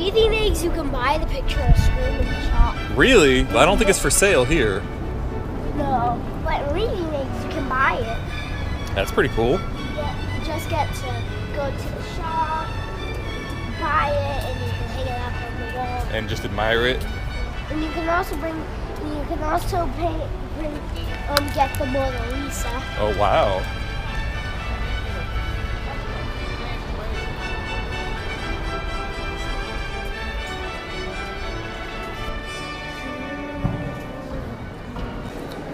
reading eggs you can buy the picture of screen in the shop. Really? I don't think it's for sale here. No, but reading eggs you can buy it. That's pretty cool. You just get to go to the shop, buy it, and you can hang it up on the wall. And just admire it. And you can also get the Mona Lisa. Oh, wow.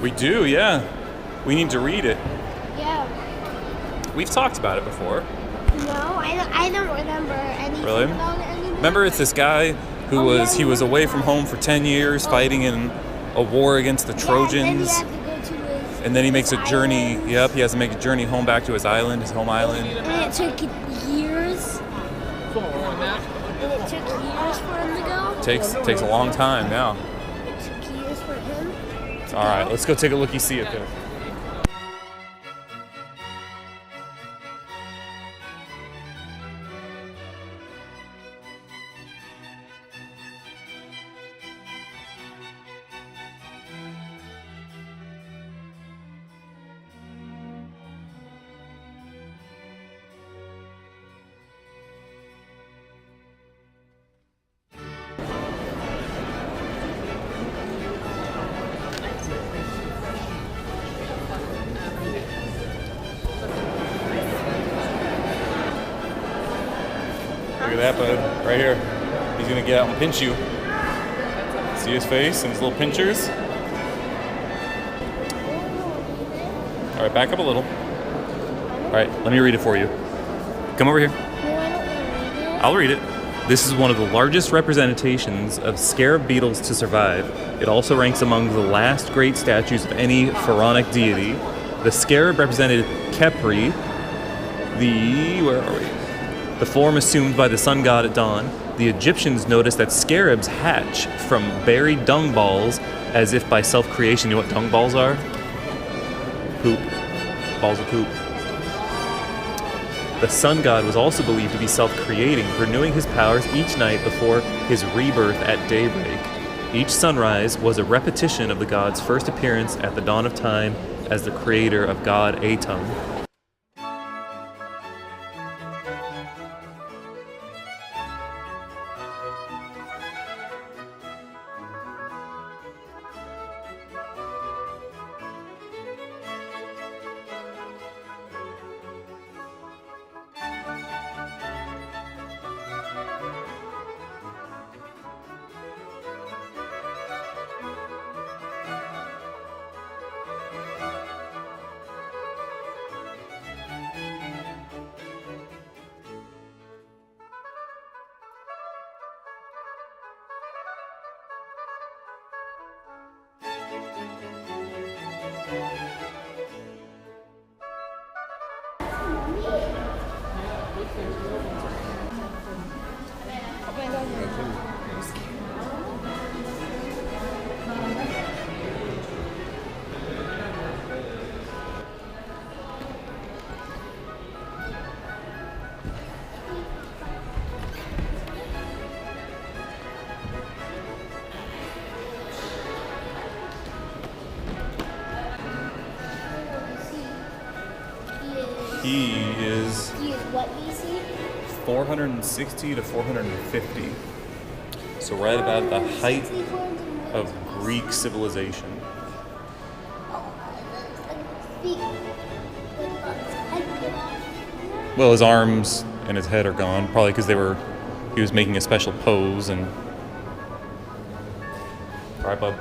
We do, yeah. We need to read it. Yeah. We've talked about it before. No, I don't remember anything Really? about it anymore. Remember, it's this guy who was away from home for 10 years fighting in a war against the Trojans. Yeah, and then he had to go to his And then he makes a journey. island. Yep, he has to make a journey home back to his island, his home island. And it took years. And it took years for him to go. Takes a long time now. It took years for him. All right, let's go take a looky-see at this. Look at that, bud. Right here. He's gonna get out and pinch you. See his face and his little pinchers? All right, back up a little. All right, let me read it for you. Come over here. No, I don't want to read it. I'll read it. This is one of the largest representations of scarab beetles to survive. It also ranks among the last great statues of any pharaonic deity. The scarab represented Khepri, where are we? The form assumed by the sun god at dawn. The Egyptians noticed that scarabs hatch from buried dung balls as if by self-creation. You know what dung balls are? Poop. Balls of poop. The sun god was also believed to be self-creating, renewing his powers each night before his rebirth at daybreak. Each sunrise was a repetition of the god's first appearance at the dawn of time as the creator of god Atum. He is He is what easy? 460 to 450. So right about the height of Greek civilization. Well, his arms and his head are gone, probably because he was making a special pose and. All right, bub.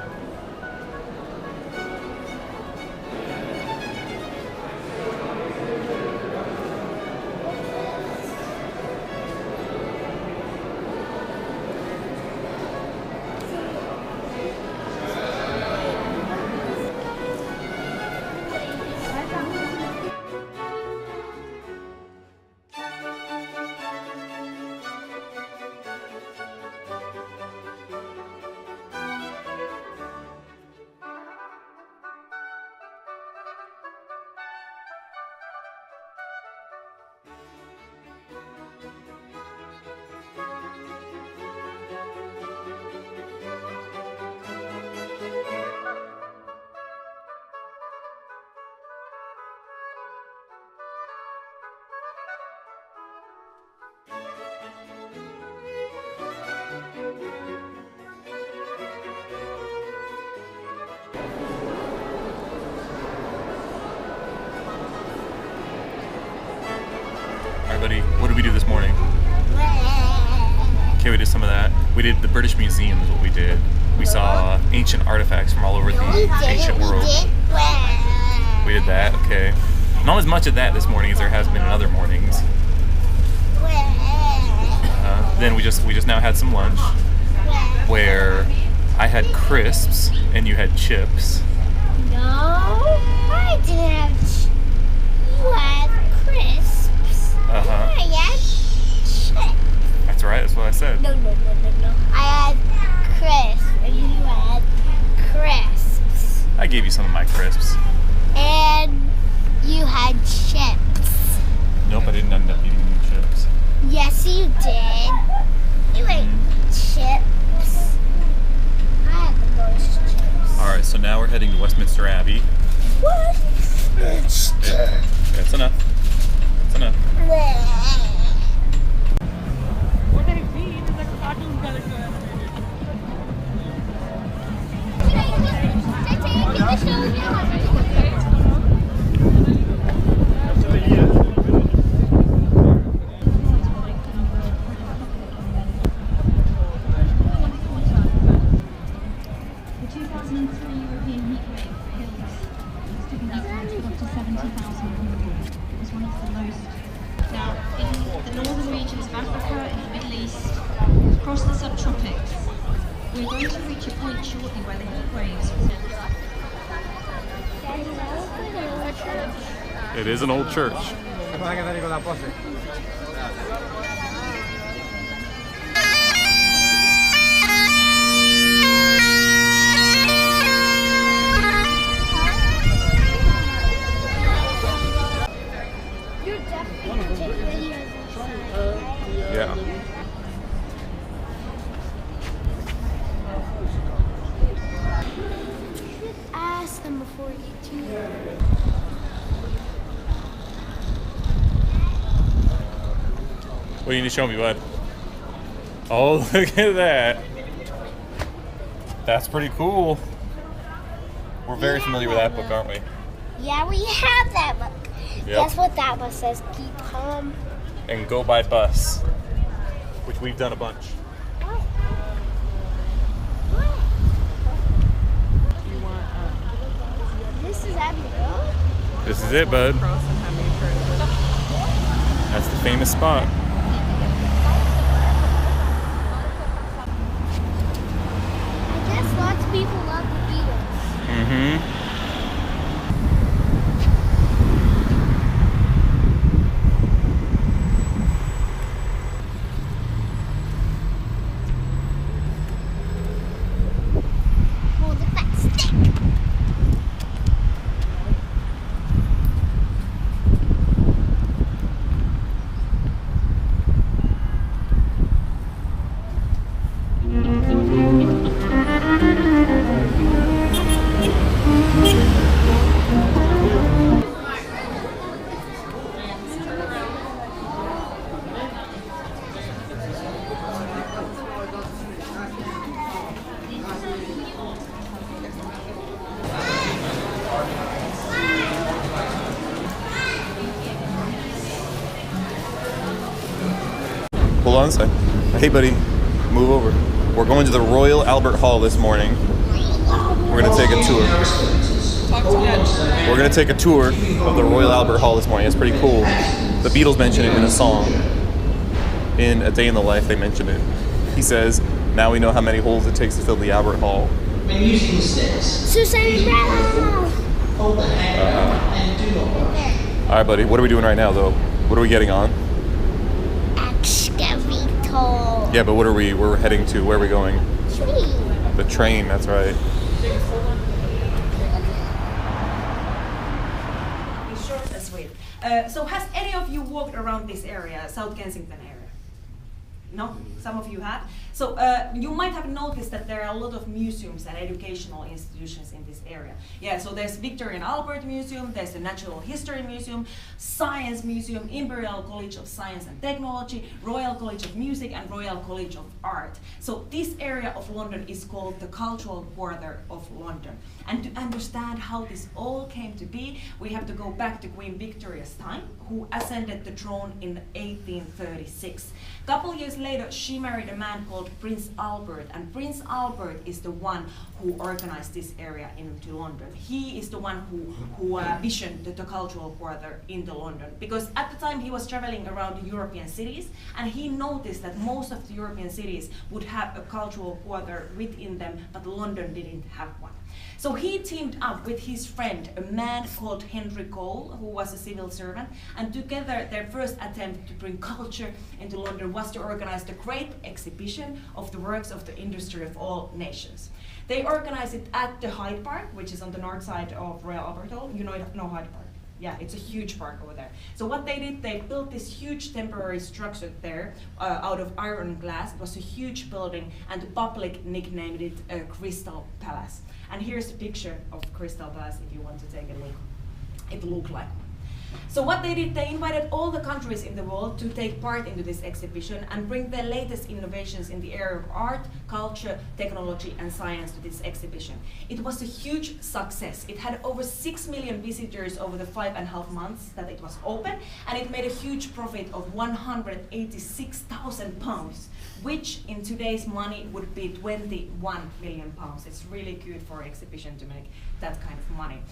We did the British Museum is what we did. We saw ancient artifacts from all over the ancient world. We did that, okay. Not as much of that this morning as there has been in other mornings. Then we just now had some lunch where I had crisps and you had chips. No, I didn't have you had crisps. Uh-huh. I had chips. That's right, that's what I said. No. I had crisps and you had crisps. I gave you some of my crisps. And you had chips. Nope, I didn't end up eating any chips. Yes, you did. You ate chips. I had the most chips. Alright, so now we're heading to Westminster Abbey. What? That's enough. That's enough. Across the subtropics. We're going to reach a point shortly where the heat waves It is an old church. You're definitely going to take videos inside, right? Yeah. Ask them before you get to it. What do you need to show me, bud? Oh, look at that. That's pretty cool. We're very familiar with that book, aren't we? Yeah, we have that book. Yep. Guess what that one says? Keep calm. And Go by Bus, which we've done a bunch. This is Abbey Road? This is it, bud. That's the famous spot. I guess lots of people love the Beatles. Mm-hmm. Hold it back, stick. Hold on a sec. Hey, buddy, move over. We're going to the Royal Albert Hall this morning. We're gonna take a tour. We're gonna take a tour of the Royal Albert Hall this morning. It's pretty cool. The Beatles mention it in a song. In A Day in the Life, they mention it. He says, "Now we know how many holes it takes to fill the Albert Hall." Susan Brown. All right, buddy. What are we doing right now, though? What are we getting on? Excavator. Yeah, but what are we? We're heading to. Where are we going? Tree. The train. That's right. Be short and sweet. So has any of you walked around this area, South Kensington area? No? Some of you have. So you might have noticed that there are a lot of museums and educational institutions in this area. Yeah, so there's Victoria and Albert Museum, there's the Natural History Museum, Science Museum, Imperial College of Science and Technology, Royal College of Music and Royal College of Art. So this area of London is called the Cultural Quarter of London. And to understand how this all came to be, we have to go back to Queen Victoria's time, who ascended the throne in 1836. A couple years later, she married a man called called Prince Albert, and Prince Albert is the one who organized this area into London. He is the one who visioned the cultural quarter into London, because at the time he was traveling around the European cities, and he noticed that most of the European cities would have a cultural quarter within them, but London didn't have one. So he teamed up with his friend, a man called Henry Cole, who was a civil servant, and together their first attempt to bring culture into London was to organize the great exhibition of the works of the industry of all nations. They organized it at the Hyde Park, which is on the north side of Royal Albert Hall. You know Hyde Park? Yeah, it's a huge park over there. So what they did, they built this huge temporary structure there out of iron and glass. It was a huge building, and the public nicknamed it Crystal Palace. And here's a picture of Crystal Palace if you want to take a look. It looked like one. So what they did, they invited all the countries in the world to take part into this exhibition and bring their latest innovations in the area of art, culture, technology, and science to this exhibition. It was a huge success. It had over 6 million visitors over the 5.5 months that it was open, and it made a huge profit of £186,000, which in today's money would be 21 million pounds. It's really good for an exhibition to make that kind of money.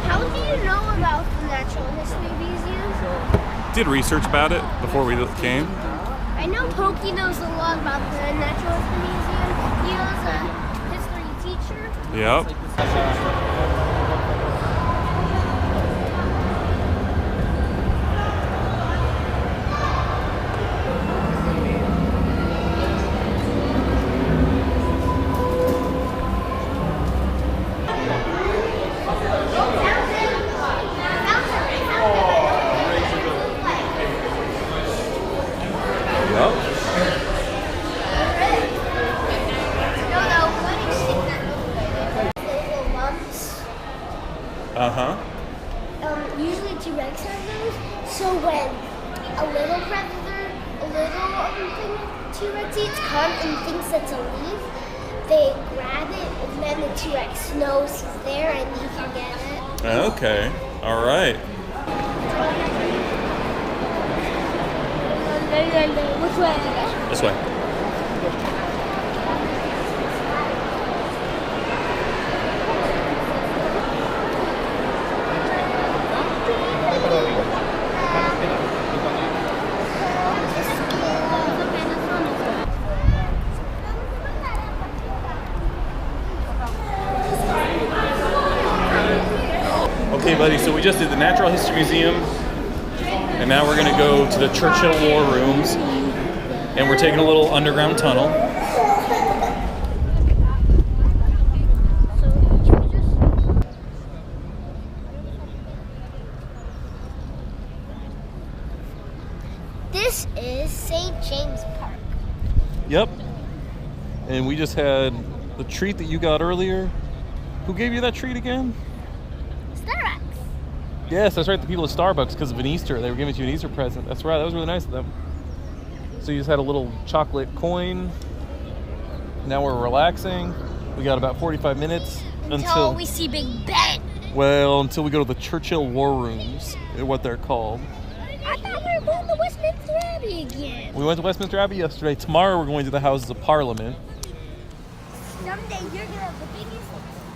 How do you know about the Natural History Museum? Did research about it before we came. I know Pokey knows a lot about the Natural History Museum. He was a history teacher. Yep. Usually T-Rex have those, so when a little predator, T-Rex eats comes and thinks it's a leaf, they grab it, and then the T-Rex knows he's there and he can get it. Okay, all right. Which way? This way. Okay, buddy, so we just did the Natural History Museum, and now we're gonna go to the Churchill War Rooms, and we're taking a little underground tunnel. This is St. James Park. Yep. And we just had the treat that you got earlier. Who gave you that treat again? Starbucks. Yes, that's right, the people at Starbucks, because of an Easter. They were giving you an Easter present. That's right, that was really nice of them. So you just had a little chocolate coin. Now we're relaxing. We got about 45 minutes Until we see Big Ben. Well, until we go to the Churchill War Rooms, is what they're called. I thought we were going to Westminster Abbey again. We went to Westminster Abbey yesterday. Tomorrow we're going to the Houses of Parliament. Someday you're going to have the biggest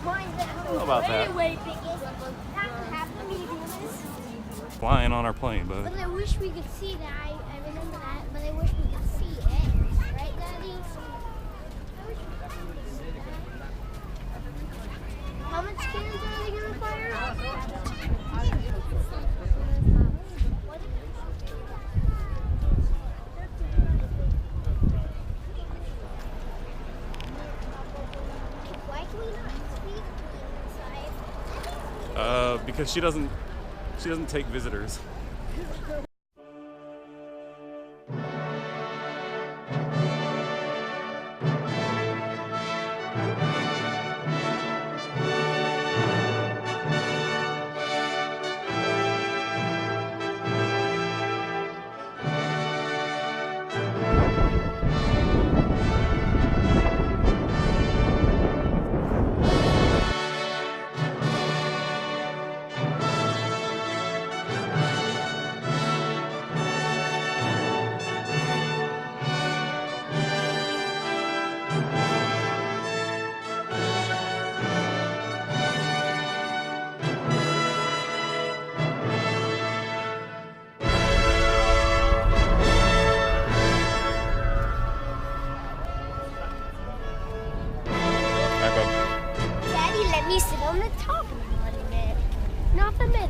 wine that I don't know about that. way biggest. Have the medium. Flying on our plane, but But I wish we could see that. I remember that, but I wish we could see it. Right, Daddy? I wish we could see that. How much cannons are they going to fire? we not speak inside? Because she doesn't take visitors. Daddy, let me sit on the top of the monument, not the middle.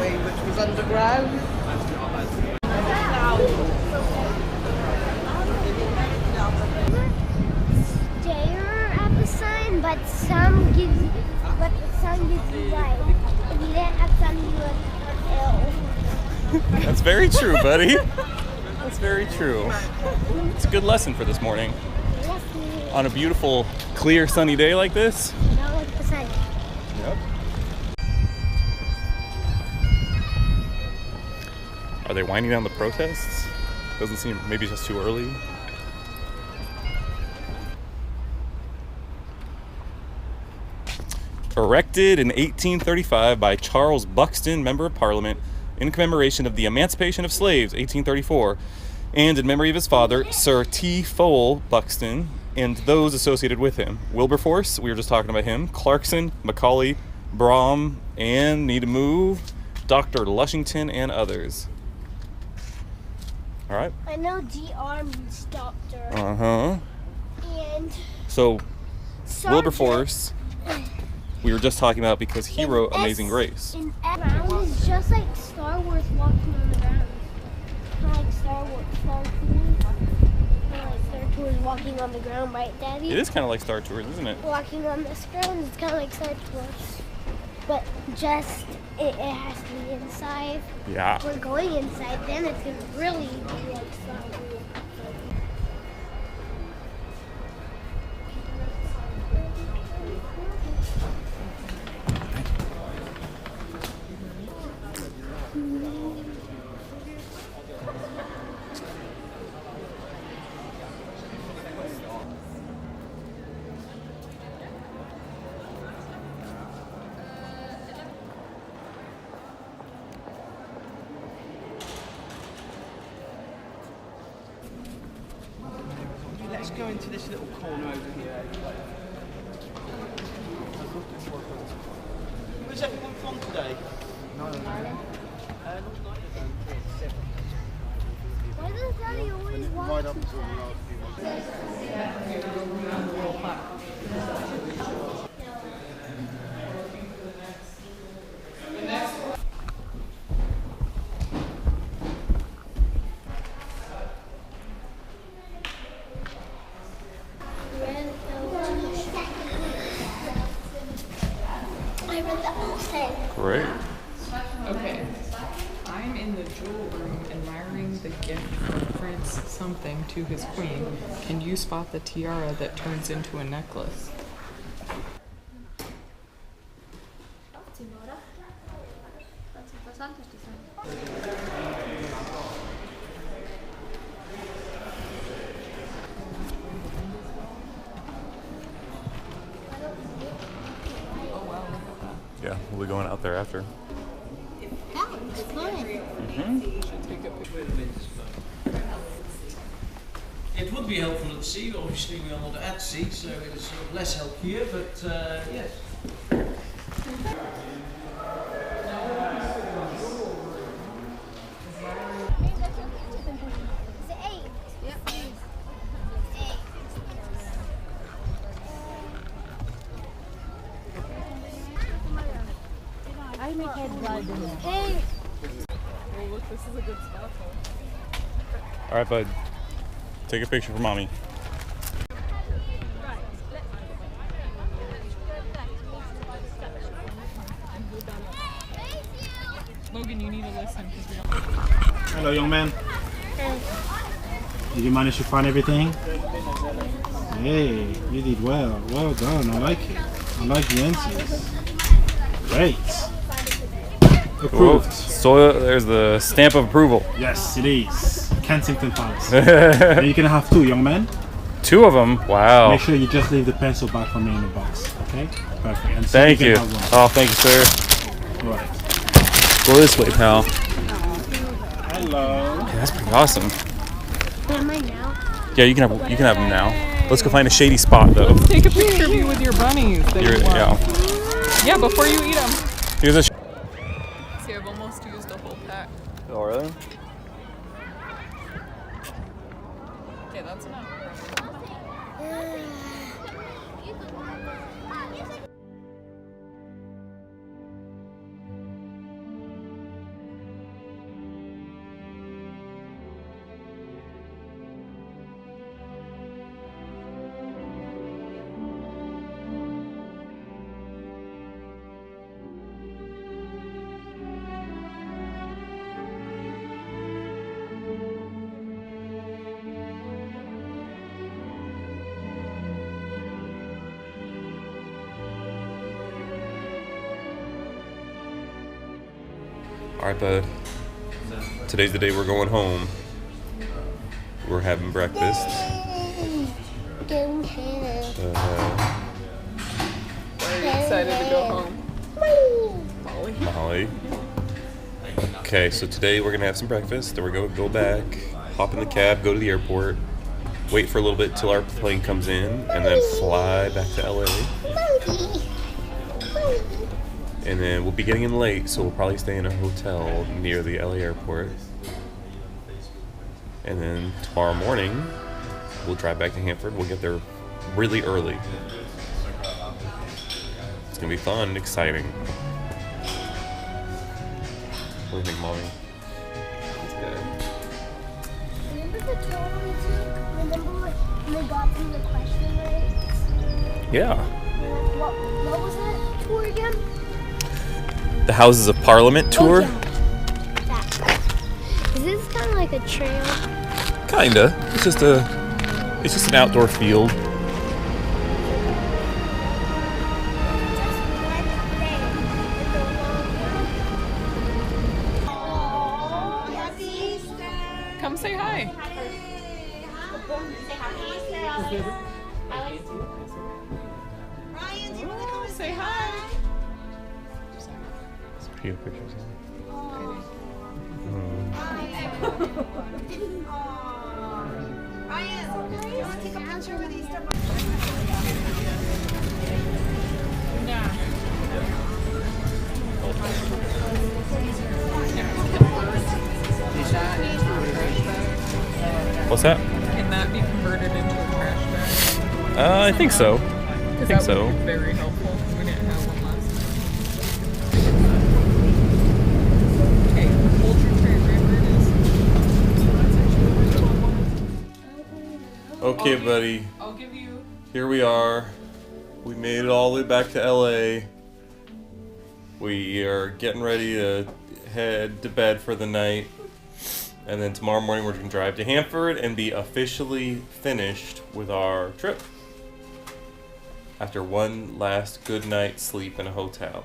Which was underground. Stare at the sun, but the sun gives you light. If you didn't have sun, you would ill. That's very true, buddy. That's very true. It's a good lesson for this morning. On a beautiful, clear, sunny day like this. Not like the sun. Yep. Are they winding down the protests? Doesn't seem, maybe just too early. Erected in 1835 by Charles Buxton, Member of Parliament, in commemoration of the emancipation of slaves, 1834, and in memory of his father, Sir T. Fowell Buxton, and those associated with him. Wilberforce, we were just talking about him, Clarkson, Macaulay, Brougham, and Need to Move, Dr. Lushington, and others. All right. I know D.R. means doctor. Uh-huh. And So, Sergeant. Wilberforce, we were just talking about because he wrote Amazing Grace. In ground is just like Star Wars walking on the ground. Kind of like Star Tours. Kind of like Star Tours walking on the ground, right, Daddy? It is kind of like Star Tours, isn't it? Walking on this ground is kind of like Star Tours. But just, it has to be inside. Yeah. We're going inside, then it's going to really be like Star Wars. Let's go into this little corner over here. Where's everyone from today? Why does Daddy always want to I read the whole thing. Great. Okay. I'm in the jewel room admiring the gift from Prince something to his queen. Can you spot the tiara that turns into a necklace? Yeah, we'll be going out there after. That looks fun. It would be helpful at sea. Obviously, we are not at sea, so it's less help here. But yes. Is it 8? Yep. 8. I make head blood in there. Hey. Oh, look, this is a good spot though. All right, bud. Take a picture for mommy. Logan, you need to listen because we don't. Hello, young man. Did you manage to find everything? Hey, you did well. Well done. I like it. I like the answers. Great. Approved. So there's the stamp of approval. Yes, it is. Kensington Palace. And you can have 2, young man. 2 of them. Wow. Make sure you just leave the pencil back for me in the box. Okay? Perfect. And so Thank you. can have one. Oh, thank you, sir. All right. Go this way, pal. Hello. Yeah, that's pretty awesome. Am I now? Yeah, you can have them now. Let's go find a shady spot though. Take a picture of you with your bunnies. That you love. Yeah. Yeah, before you eat them. Here's a. See, I've almost used a whole pack. Oh, really? Okay, that's enough. All right, bud. Today's the day we're going home. We're having breakfast. Going home. Are you excited to go home? Molly. Molly. Okay, so today we're gonna have some breakfast. Then we're gonna go back, hop in the cab, go to the airport, wait for a little bit till our plane comes in, and then fly back to LA. And then we'll be getting in late, so we'll probably stay in a hotel near the LA airport. And then tomorrow morning, we'll drive back to Hanford. We'll get there really early. It's gonna be fun and exciting. What do you think, Mommy? That's good. Remember the tour we took? Remember when they got through the question rates? Yeah. What was that tour again? The Houses of Parliament tour? Oh, yeah. That. Is this kind of like a trail? Kinda. It's just an outdoor field. Come say hi. Oh, say hi. Few pictures. What's that? Can that be converted into a trash bag? I think so. I Because think that so. would be very helpful because we didn't have one last time. Okay, hold your tray right where it is. Okay, buddy. I'll give you. Here we are. We made it all the way back to LA. We are getting ready to head to bed for the night. And then tomorrow morning we're going to drive to Hanford and be officially finished with our trip. After one last good night's sleep in a hotel.